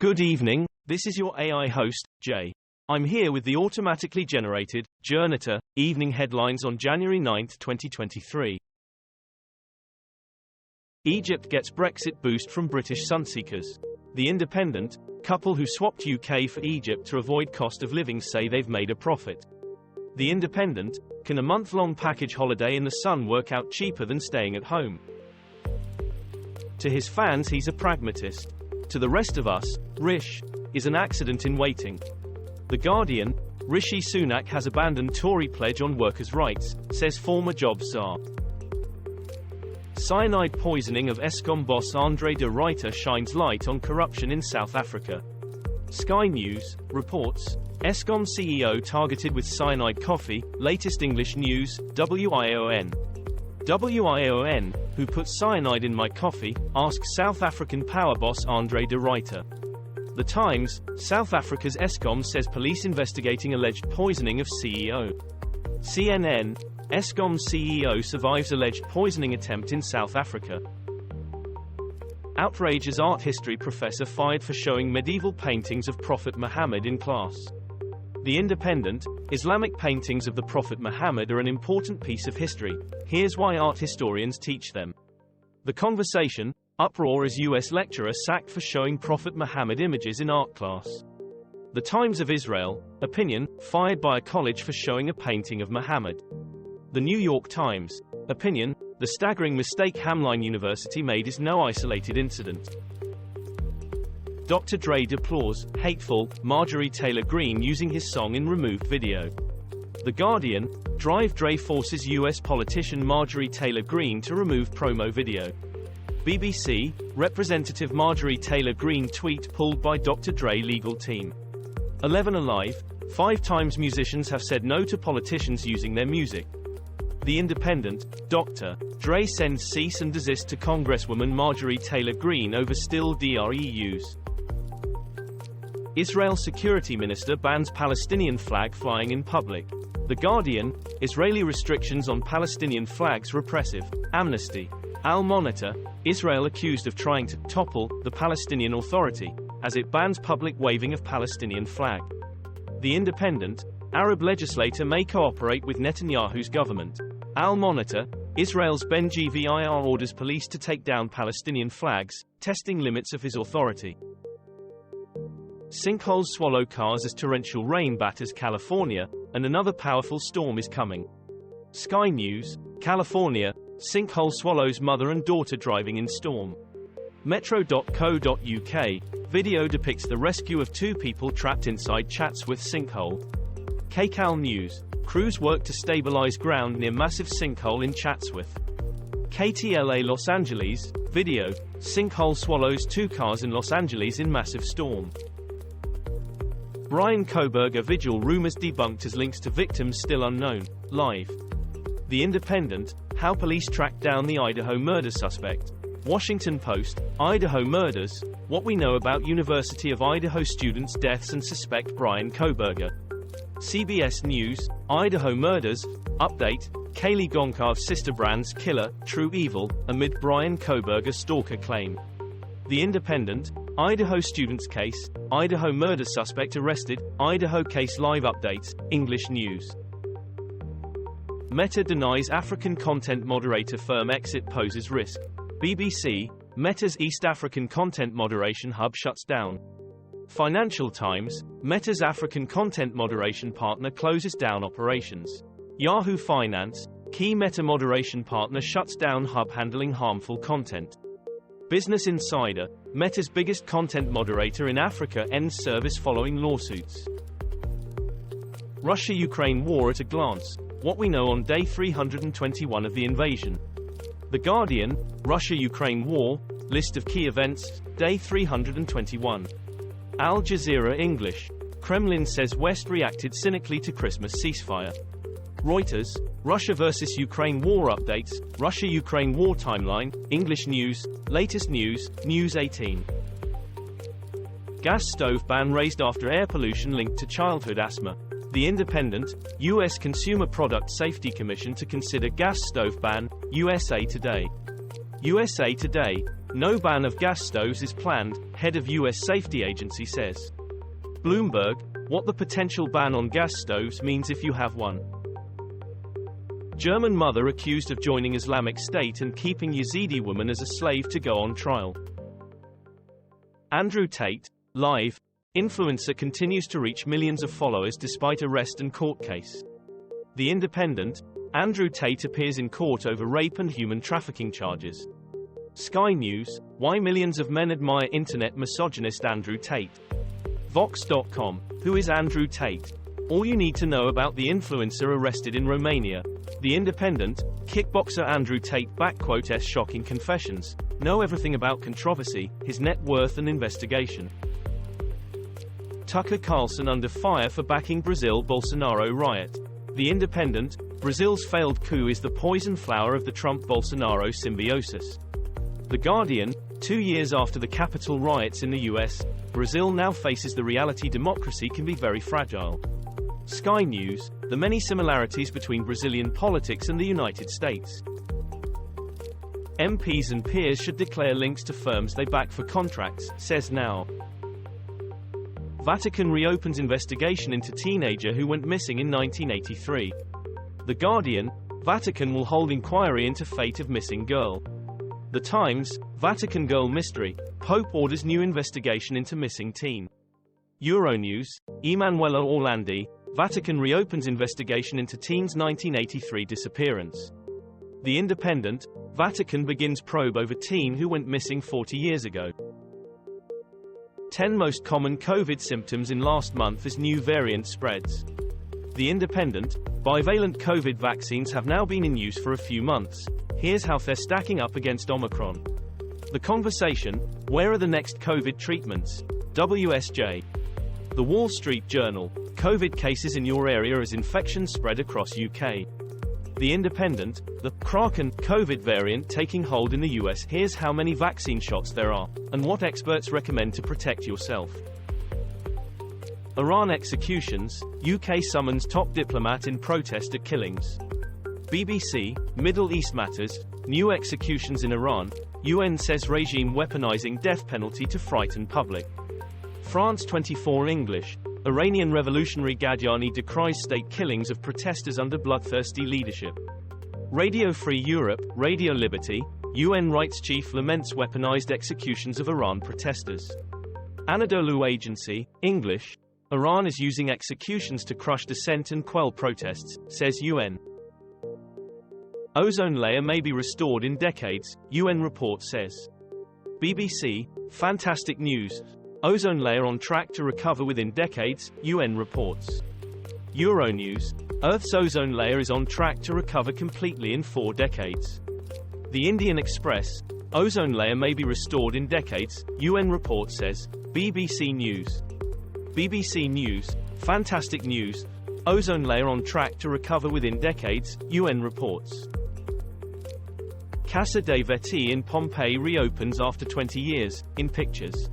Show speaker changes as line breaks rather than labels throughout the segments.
Good evening, this is your AI host, J. I'm here with the automatically generated, Journato, evening headlines on January 9, 2023. Egypt gets Brexit boost from British Sunseekers. The Independent, couple who swapped UK for Egypt to avoid cost of living say they've made a profit. The Independent, can a month-long package holiday in the sun work out cheaper than staying at home? To his fans he's a pragmatist. To the rest of us, Rish is an accident in waiting. The Guardian, Rishi Sunak has abandoned Tory pledge on workers' rights, says former Jobs czar. Cyanide poisoning of Eskom boss Andre de Ruyter shines light on corruption in South Africa. Sky News reports, Eskom CEO targeted with cyanide coffee, latest English news, WION. WION, who put cyanide in my coffee, asks South African power boss Andre de Ruyter. The Times, South Africa's Eskom says police investigating alleged poisoning of CEO. CNN, Eskom CEO survives alleged poisoning attempt in South Africa. Outrage as art history professor fired for showing medieval paintings of Prophet Muhammad in class. The Independent, Islamic paintings of the Prophet Muhammad are an important piece of history. Here's why art historians teach them. The Conversation, uproar as US lecturer sacked for showing Prophet Muhammad images in art class. The Times of Israel, opinion, fired by a college for showing a painting of Muhammad. The New York Times, opinion, the staggering mistake Hamline University made is no isolated incident. Dr.J deplores, hateful, Marjorie Taylor Greene using his song in removed video. The Guardian, Drive Dre forces US politician Marjorie Taylor Greene to remove promo video. BBC, Representative Marjorie Taylor Greene tweet pulled by Dr. Dre legal team. 11 Alive, 5 times musicians have said no to politicians using their music. The Independent, Dr. Dre sends cease and desist to Congresswoman Marjorie Taylor Greene over still DRE use. Israel Security Minister bans Palestinian flag flying in public. The Guardian, Israeli restrictions on Palestinian flags repressive. Amnesty. Al Monitor, Israel accused of trying to topple the Palestinian Authority, as it bans public waving of Palestinian flag. The Independent, Arab legislator may cooperate with Netanyahu's government. Al Monitor, Israel's Ben Gvir orders police to take down Palestinian flags, testing limits of his authority. Sinkholes swallow cars as torrential rain batters California, and another powerful storm is coming. Sky News, California, sinkhole swallows mother and daughter driving in storm. Metro.co.uk, video depicts the rescue of 2 people trapped inside Chatsworth sinkhole. KCAL News, crews work to stabilize ground near massive sinkhole in Chatsworth. KTLA Los Angeles, video, sinkhole swallows 2 cars in Los Angeles in massive storm. Bryan Kohberger vigil rumors debunked as links to victims still unknown. Live. The Independent, how police tracked down the Idaho murder suspect. Washington Post, Idaho murders, what we know about University of Idaho students' deaths and suspect Bryan Kohberger. CBS News, Idaho murders, update, Kaylee Goncalves sister brand's killer, true evil, amid Bryan Kohberger stalker claim. The Independent, Idaho students case, Idaho murder suspect arrested, Idaho case live updates, English news. Meta denies African content moderator firm exit poses risk. BBC, Meta's East African content moderation hub shuts down. Financial Times, Meta's African content moderation partner closes down operations. Yahoo Finance, key Meta moderation partner shuts down hub handling harmful content. Business Insider, Meta's biggest content moderator in Africa ends service following lawsuits. Russia-Ukraine war at a glance, what we know on day 321 of the invasion. The Guardian, Russia-Ukraine war, list of key events, day 321. Al Jazeera English, Kremlin says West reacted cynically to Christmas ceasefire. Reuters, Russia vs Ukraine war updates, Russia-Ukraine war timeline, English news, latest news, News 18. Gas stove ban raised after air pollution linked to childhood asthma. The Independent, U.S. Consumer Product Safety Commission to consider gas stove ban, USA Today. USA Today, No ban of gas stoves is planned, head of U.S. safety agency says. Bloomberg, what the potential ban on gas stoves means if you have one. German mother accused of joining Islamic State and keeping Yazidi woman as a slave to go on trial. Andrew Tate, live. Influencer continues to reach millions of followers despite arrest and court case. The Independent, Andrew Tate appears in court over rape and human trafficking charges. Sky News, why millions of men admire internet misogynist Andrew Tate. Vox.com, who is Andrew Tate? All you need to know about the influencer arrested in Romania. The Independent, kickboxer Andrew Tate *S shocking confessions. Know everything about controversy, his net worth and investigation. Tucker Carlson under fire for backing Brazil Bolsonaro riot. The Independent, Brazil's failed coup is the poison flower of the Trump-Bolsonaro symbiosis. The Guardian, 2 years after the Capitol riots in the US, Brazil now faces the reality democracy can be very fragile. Sky News, the many similarities between Brazilian politics and the United States. MPs and peers should declare links to firms they back for contracts, says Now. Vatican reopens investigation into teenager who went missing in 1983. The Guardian, Vatican will hold inquiry into fate of missing girl. The Times, Vatican girl mystery, Pope orders new investigation into missing teen. Euronews, Emanuela Orlandi, Vatican reopens investigation into teen's 1983 disappearance. The Independent, Vatican begins probe over teen who went missing 40 years ago. 10 most common COVID symptoms in last month as new variant spreads. The Independent, bivalent COVID vaccines have now been in use for a few months. Here's how they're stacking up against Omicron. The Conversation, where are the next COVID treatments? WSJ. The Wall Street Journal, COVID cases in your area as infections spread across UK. The Independent, the Kraken COVID variant taking hold in the US. Here's how many vaccine shots there are, and what experts recommend to protect yourself. Iran executions, UK summons top diplomat in protest at killings. BBC, Middle East matters, new executions in Iran, UN says regime weaponizing death penalty to frighten public. France 24 English, Iranian revolutionary Gadiani decries state killings of protesters under bloodthirsty leadership. Radio Free Europe, Radio Liberty, UN rights chief laments weaponized executions of Iran protesters. Anadolu Agency, English, Iran is using executions to crush dissent and quell protests, says UN. Ozone layer may be restored in decades, UN report says. BBC, fantastic news. Ozone layer on track to recover within decades, UN reports. Euronews, Earth's ozone layer is on track to recover completely in 4 decades. The Indian Express, ozone layer may be restored in decades, UN report says. BBC News. BBC News, fantastic news. Ozone layer on track to recover within decades, UN reports. Casa dei Veti in Pompeii reopens after 20 years, in pictures.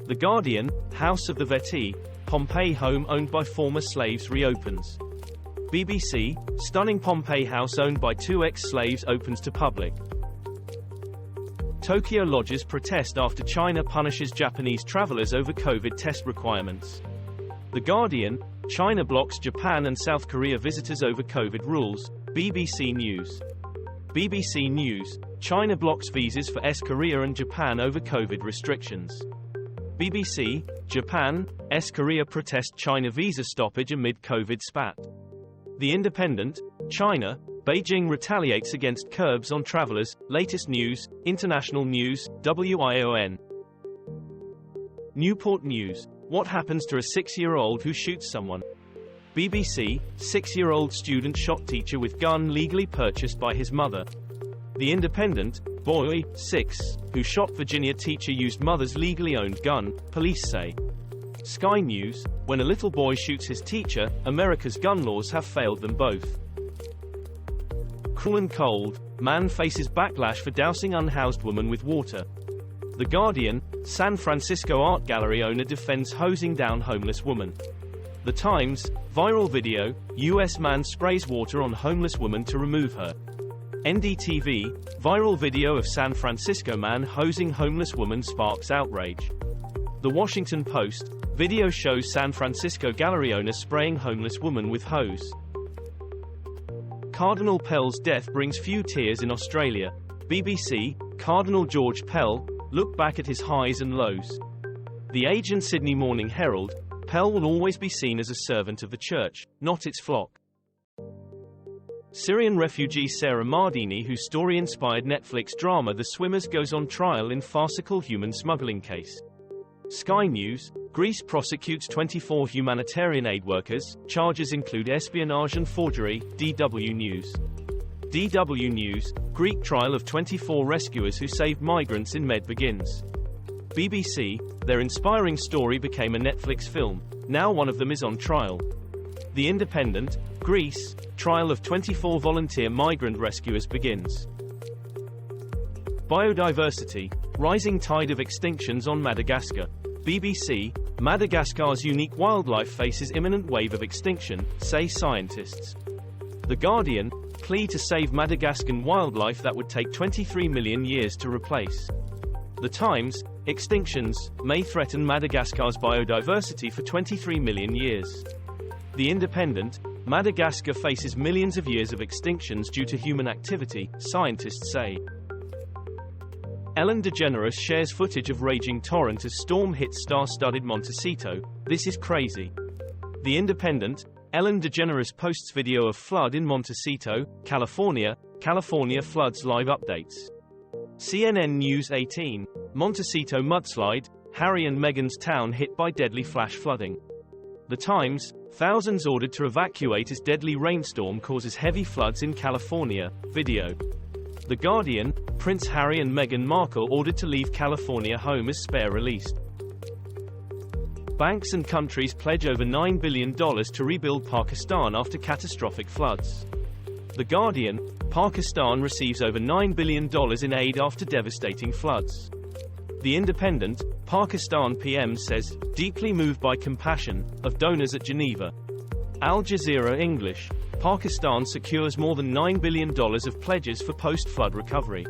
The Guardian, House of the Veti, Pompeii home owned by former slaves reopens. BBC, stunning Pompeii house owned by 2 ex-slaves opens to public. Tokyo lodges protest after China punishes Japanese travelers over COVID test requirements. The Guardian, China blocks Japan and South Korea visitors over COVID rules. BBC News. BBC News, China blocks visas for Korea and Japan over COVID restrictions. BBC, Japan, Korea protest China visa stoppage amid COVID spat. The Independent, China, Beijing retaliates against curbs on travelers. Latest news, international news, WION. Newport News, what happens to a 6-year-old who shoots someone? BBC, 6-year-old student shot teacher with gun legally purchased by his mother. The Independent, boy, 6, who shot Virginia teacher used mother's legally owned gun, police say. Sky News, when a little boy shoots his teacher, America's gun laws have failed them both. Cruel and cold, man faces backlash for dousing unhoused woman with water. The Guardian, San Francisco art gallery owner defends hosing down homeless woman. The Times, viral video, US man sprays water on homeless woman to remove her. NDTV, viral video of San Francisco man hosing homeless woman sparks outrage. The Washington Post, video shows San Francisco gallery owner spraying homeless woman with hose. Cardinal Pell's death brings few tears in Australia. BBC, Cardinal George Pell, looked back at his highs and lows. The Age and Sydney Morning Herald, Pell will always be seen as a servant of the church, not its flock. Syrian refugee Sarah Mardini, whose story inspired Netflix drama The Swimmers, goes on trial in farcical human smuggling case. Sky News, Greece prosecutes 24 humanitarian aid workers, charges include espionage and forgery. DW News. DW News, Greek trial of 24 rescuers who saved migrants in Med begins. BBC, their inspiring story became a Netflix film, now one of them is on trial. The Independent, Greece, trial of 24 volunteer migrant rescuers begins. Biodiversity, rising tide of extinctions on Madagascar. BBC, Madagascar's unique wildlife faces imminent wave of extinction, say scientists. The Guardian, plea to save Madagascan wildlife that would take 23 million years to replace. The Times, extinctions may threaten Madagascar's biodiversity for 23 million years. The Independent, Madagascar faces millions of years of extinctions due to human activity, scientists say. Ellen DeGeneres shares footage of raging torrent as storm hits star-studded Montecito. This is crazy. The Independent, Ellen DeGeneres posts video of flood in Montecito, California. California floods live updates. CNN News 18, Montecito mudslide, Harry and Meghan's town hit by deadly flash flooding. The Times, thousands ordered to evacuate as deadly rainstorm causes heavy floods in California. Video. The Guardian, Prince Harry and Meghan Markle ordered to leave California home as spare released. Banks and countries pledge over $9 billion to rebuild Pakistan after catastrophic floods. The Guardian, Pakistan receives over $9 billion in aid after devastating floods. The Independent, Pakistan PM says, deeply moved by compassion, of donors at Geneva. Al Jazeera English, Pakistan secures more than $9 billion of pledges for post-flood recovery.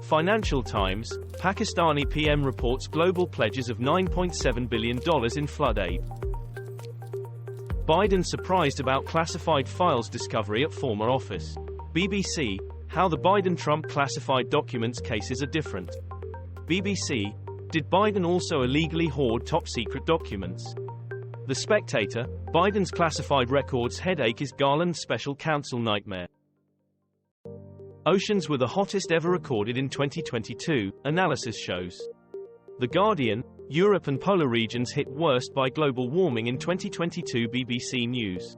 Financial Times, Pakistani PM reports global pledges of $9.7 billion in flood aid. Biden surprised about classified files discovery at former office. BBC, how the Biden-Trump classified documents cases are different. BBC, did Biden also illegally hoard top-secret documents? The Spectator, Biden's classified records headache is Garland's special counsel nightmare. Oceans were the hottest ever recorded in 2022, analysis shows. The Guardian, Europe and polar regions hit worst by global warming in 2022. BBC News.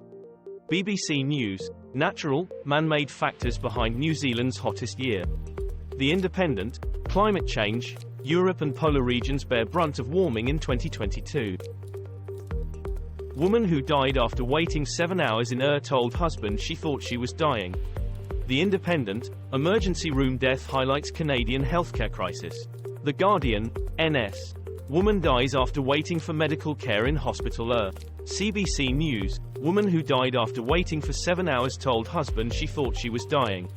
BBC News, natural, man-made factors behind New Zealand's hottest year. The Independent, climate change, Europe and polar regions bear brunt of warming in 2022. Woman who died after waiting 7 hours in told husband she thought she was dying. The Independent, emergency room death highlights Canadian healthcare crisis. The Guardian, NS, woman dies after waiting for medical care in hospital. CBC News, woman who died after waiting for 7 hours told husband she thought she was dying.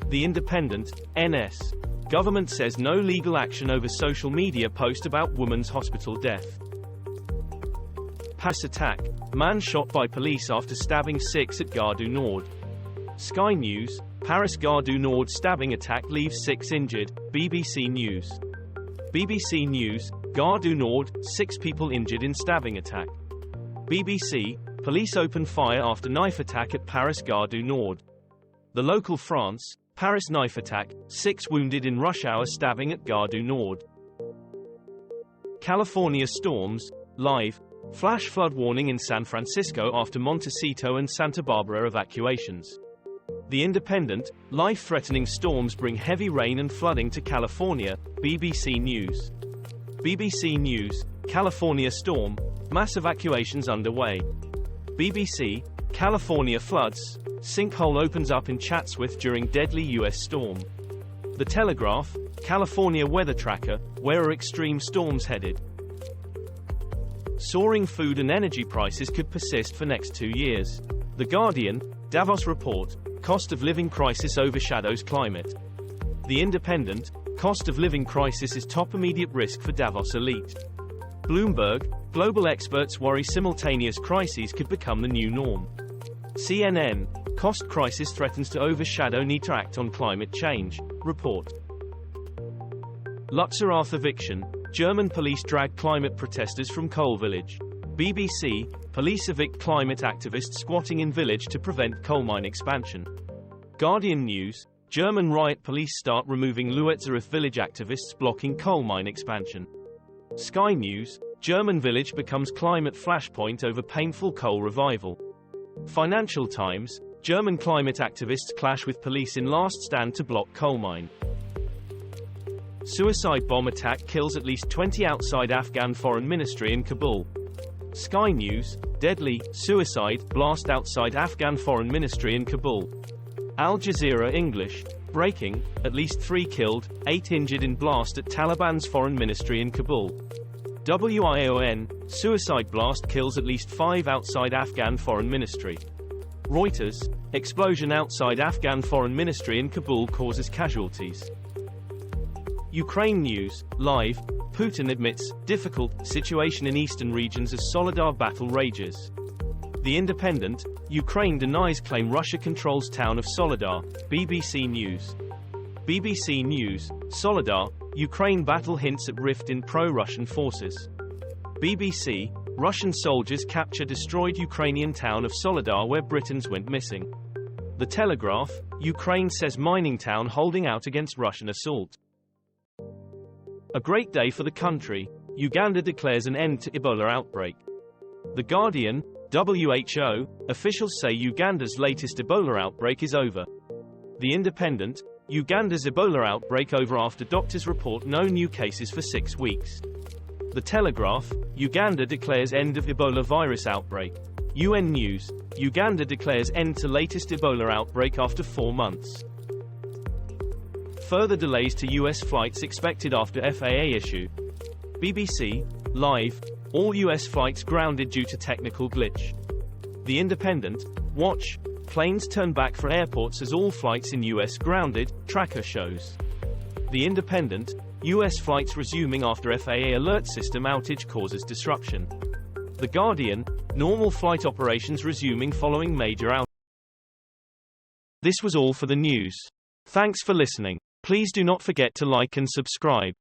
The Independent, NS, government says no legal action over social media post about woman's hospital death. Paris attack, man shot by police after stabbing 6 at Gare du Nord. Sky News, Paris Gare du Nord stabbing attack leaves 6 injured. BBC News. BBC News, Gare du Nord, 6 people injured in stabbing attack. BBC, police open fire after knife attack at Paris Gare du Nord. The Local France, Paris knife attack, 6 wounded in rush hour stabbing at Gare du Nord. California storms, live, flash flood warning in San Francisco after Montecito and Santa Barbara evacuations. The Independent, life-threatening storms bring heavy rain and flooding to California. BBC News. BBC News, California storm, mass evacuations underway. BBC, California floods, sinkhole opens up in Chatsworth during deadly U.S. storm. The Telegraph, California weather tracker, where are extreme storms headed? Soaring food and energy prices could persist for next 2 years. The Guardian, Davos report, cost of living crisis overshadows climate. The Independent, cost of living crisis is top immediate risk for Davos elite. Bloomberg, global experts worry simultaneous crises could become the new norm. CNN, cost crisis threatens to overshadow need to act on climate change, report. Lützerath eviction, German police drag climate protesters from coal village. BBC, police evict climate activists squatting in village to prevent coal mine expansion. Guardian News, German riot police start removing Lützerath village activists blocking coal mine expansion. Sky News, German village becomes climate flashpoint over painful coal revival. Financial Times, German climate activists clash with police in last stand to block coal mine. Suicide bomb attack kills at least 20 outside Afghan foreign ministry in Kabul. Sky News, deadly suicide blast outside Afghan foreign ministry in Kabul. Al Jazeera English, breaking, at least 3 killed, 8 injured in blast at Taliban's foreign ministry in Kabul. WION, suicide blast kills at least 5 outside Afghan foreign ministry. Reuters, explosion outside Afghan foreign ministry in Kabul causes casualties. Ukraine News, live, Putin admits, difficult situation in eastern regions as Soledar battle rages. The Independent, Ukraine denies claim Russia controls town of Soledar, BBC News. BBC News, Soledar, Ukraine battle hints at rift in pro-Russian forces. BBC, Russian soldiers capture destroyed Ukrainian town of Soledar where Britons went missing. The Telegraph, Ukraine says mining town holding out against Russian assault. A great day for the country, Uganda declares an end to Ebola outbreak. The Guardian, WHO, officials say Uganda's latest Ebola outbreak is over. The Independent, Uganda's Ebola outbreak over after doctors report no new cases for 6 weeks. The Telegraph, Uganda declares end of Ebola virus outbreak. UN News, Uganda declares end to latest Ebola outbreak after 4 months. Further delays to US flights expected after FAA issue. BBC, live, all US flights grounded due to technical glitch. The Independent, watch, planes turn back for airports as all flights in US grounded, tracker shows. The Independent, US flights resuming after FAA alert system outage causes disruption. The Guardian, normal flight operations resuming following major outage. This was all for the news. Thanks for listening. Please do not forget to like and subscribe.